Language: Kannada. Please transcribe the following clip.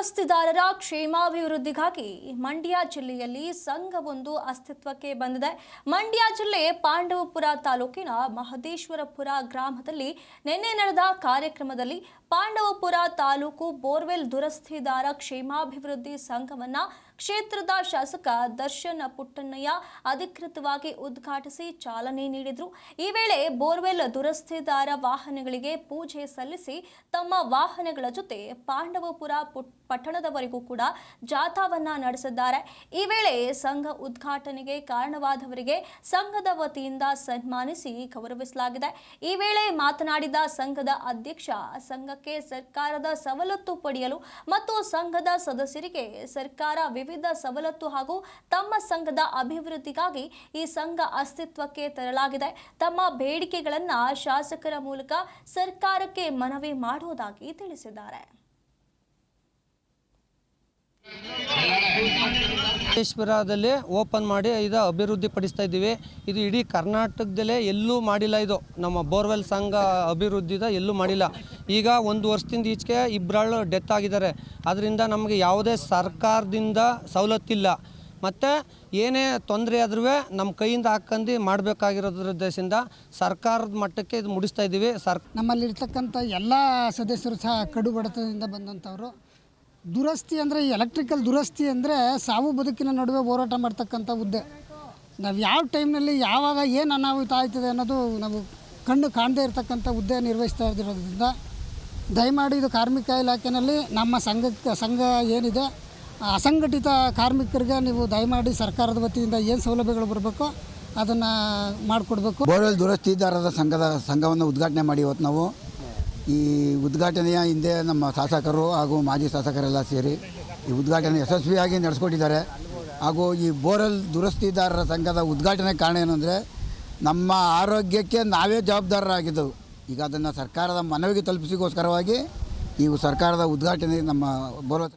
ದುರಸ್ತಿದಾರರ ಕ್ಷೇಮಾಭಿವೃದ್ಧಿಗಾಗಿ ಮಂಡ್ಯ ಜಿಲ್ಲೆಯಲ್ಲಿ ಸಂಘವೊಂದು ಅಸ್ತಿತ್ವಕ್ಕೆ ಬಂದಿದೆ. ಮಂಡ್ಯ ಜಿಲ್ಲೆ ಪಾಂಡವಪುರ ತಾಲೂಕಿನ ಮಹದೇಶ್ವರಪುರ ಗ್ರಾಮದಲ್ಲಿ ನಿನ್ನೆ ನಡೆದ ಕಾರ್ಯಕ್ರಮದಲ್ಲಿ ಪಾಂಡವಪುರ ತಾಲೂಕು ಬೋರ್ವೆಲ್ ದುರಸ್ತಿದಾರ ಕ್ಷೇಮಾಭಿವೃದ್ಧಿ ಸಂಘವನ್ನ ಕ್ಷೇತ್ರದ ಶಾಸಕ ದರ್ಶನ್ ಪುಟ್ಟಣ್ಣಯ್ಯ ಅಧಿಕೃತವಾಗಿ ಉದ್ಘಾಟಿಸಿ ಚಾಲನೆ ನೀಡಿದರು. ಈ ವೇಳೆ ಬೋರ್ವೆಲ್ ದುರಸ್ತಿದಾರ ವಾಹನಗಳಿಗೆ ಪೂಜೆ ಸಲ್ಲಿಸಿ ತಮ್ಮ ವಾಹನಗಳ ಜೊತೆ ಪಾಂಡವಪುರ ಪಟ್ಟಣದವರೆಗೂ ಕೂಡ ಜಾಥಾವನ್ನ ನಡೆಸಿದ್ದಾರೆ. ಈ ವೇಳೆ ಸಂಘ ಉದ್ಘಾಟನೆಗೆ ಕಾರಣವಾದವರಿಗೆ ಸಂಘದ ವತಿಯಿಂದ ಸನ್ಮಾನಿಸಿ ಗೌರವಿಸಲಾಗಿದೆ. ಈ ವೇಳೆ ಮಾತನಾಡಿದ ಸಂಘದ ಅಧ್ಯಕ್ಷ, ಸಂಘಕ್ಕೆ ಸರ್ಕಾರದ ಸವಲತ್ತು ಪಡೆಯಲು ಮತ್ತು ಸಂಘದ ಸದಸ್ಯರಿಗೆ ಸರ್ಕಾರ ವಿವಿಧ ಸವಲತ್ತು ಹಾಗೂ ತಮ್ಮ ಸಂಘದ ಅಭಿವೃದ್ಧಿಗಾಗಿ ಈ ಸಂಘ ಅಸ್ತಿತ್ವಕ್ಕೆ ತರಲಾಗಿದೆ. ತಮ್ಮ ಬೇಡಿಕೆಗಳನ್ನು ಶಾಸಕರ ಮೂಲಕ ಸರ್ಕಾರಕ್ಕೆ ಮನವಿ ಮಾಡುವುದಾಗಿ ತಿಳಿಸಿದ್ದಾರೆ. ಮಹದೇಶ್ವರದಲ್ಲಿ ಓಪನ್ ಮಾಡಿ ಇದು ಅಭಿವೃದ್ಧಿ ಪಡಿಸ್ತಾ ಇದ್ದೀವಿ. ಇದು ಇಡೀ ಕರ್ನಾಟಕದಲ್ಲೇ ಎಲ್ಲೂ ಮಾಡಿಲ್ಲ. ಇದು ನಮ್ಮ ಬೋರ್ವೆಲ್ ಸಂಘ ಅಭಿವೃದ್ಧಿದ ಎಲ್ಲೂ ಮಾಡಿಲ್ಲ. ಈಗ ಒಂದು ವರ್ಷದಿಂದ ಈಚೆಗೆ ಇಬ್ಬರು ಡೆತ್ ಆಗಿದ್ದಾರೆ. ಅದರಿಂದ ನಮಗೆ ಯಾವುದೇ ಸರ್ಕಾರದಿಂದ ಸವಲತ್ತಿಲ್ಲ. ಮತ್ತು ಏನೇ ತೊಂದರೆ ಆದ್ರೂ ನಮ್ಮ ಕೈಯಿಂದ ಹಾಕೊಂಡು ಮಾಡಬೇಕಾಗಿರೋದ್ರಿಂದ ಸರ್ಕಾರದ ಮಟ್ಟಕ್ಕೆ ಇದು ಮುಡಿಸ್ತಾ ಇದ್ದೀವಿ. ನಮ್ಮಲ್ಲಿರ್ತಕ್ಕಂಥ ಎಲ್ಲ ಸದಸ್ಯರು ಸಹ ಕಡು ಬಡತನದಿಂದ ಬಂದಂಥವ್ರು. ದುರಸ್ತಿ ಅಂದರೆ ಎಲೆಕ್ಟ್ರಿಕಲ್ ದುರಸ್ತಿ ಅಂದರೆ ಸಾವು ಬದುಕಿನ ನಡುವೆ ಹೋರಾಟ ಮಾಡ್ತಕ್ಕಂಥ ಹುದ್ದೆ. ನಾವು ಯಾವ ಟೈಮ್ನಲ್ಲಿ ಯಾವಾಗ ಏನು ಅನಾಹುತ ಆಯ್ತದೆ ಅನ್ನೋದು ನಾವು ಕಣ್ಣು ಕಾಣದೇ ಇರತಕ್ಕಂಥ ಹುದ್ದೆ ನಿರ್ವಹಿಸ್ತಾ ಇರೋದ್ರಿಂದ ದಯಮಾಡಿ ಇದು ಕಾರ್ಮಿಕ ಇಲಾಖೆಯಲ್ಲಿ ನಮ್ಮ ಸಂಘ ಏನಿದೆ ಅಸಂಘಟಿತ ಕಾರ್ಮಿಕರಿಗೆ ನೀವು ದಯಮಾಡಿ ಸರ್ಕಾರದ ವತಿಯಿಂದ ಏನು ಸೌಲಭ್ಯಗಳು ಬರಬೇಕೋ ಅದನ್ನು ಮಾಡಿಕೊಡ್ಬೇಕು. ಬೋರ್ವೆಲ್ ದುರಸ್ತಿದಾರರ ಸಂಘವನ್ನು ಉದ್ಘಾಟನೆ ಮಾಡಿ ಇವತ್ತು ನಾವು ಈ ಉದ್ಘಾಟನೆಯ ಹಿಂದೆ ನಮ್ಮ ಶಾಸಕರು ಹಾಗೂ ಮಾಜಿ ಶಾಸಕರೆಲ್ಲ ಸೇರಿ ಈ ಉದ್ಘಾಟನೆ ಯಶಸ್ವಿಯಾಗಿ ನಡೆಸ್ಕೊಟ್ಟಿದ್ದಾರೆ. ಹಾಗೂ ಈ ಬೋರ್ವೆಲ್ ದುರಸ್ತಿದಾರರ ಸಂಘದ ಉದ್ಘಾಟನೆ ಕಾರಣ ಏನು ಅಂದರೆ ನಮ್ಮ ಆರೋಗ್ಯಕ್ಕೆ ನಾವೇ ಜವಾಬ್ದಾರರಾಗಿದ್ದೆವು. ಈಗ ಅದನ್ನು ಸರ್ಕಾರದ ಮನವಿಗೆ ತಲುಪಿಸಿಗೋಸ್ಕರವಾಗಿ ಈ ಸರ್ಕಾರದ ಉದ್ಘಾಟನೆ ನಮ್ಮ ಬೋರ್ವೆಲ್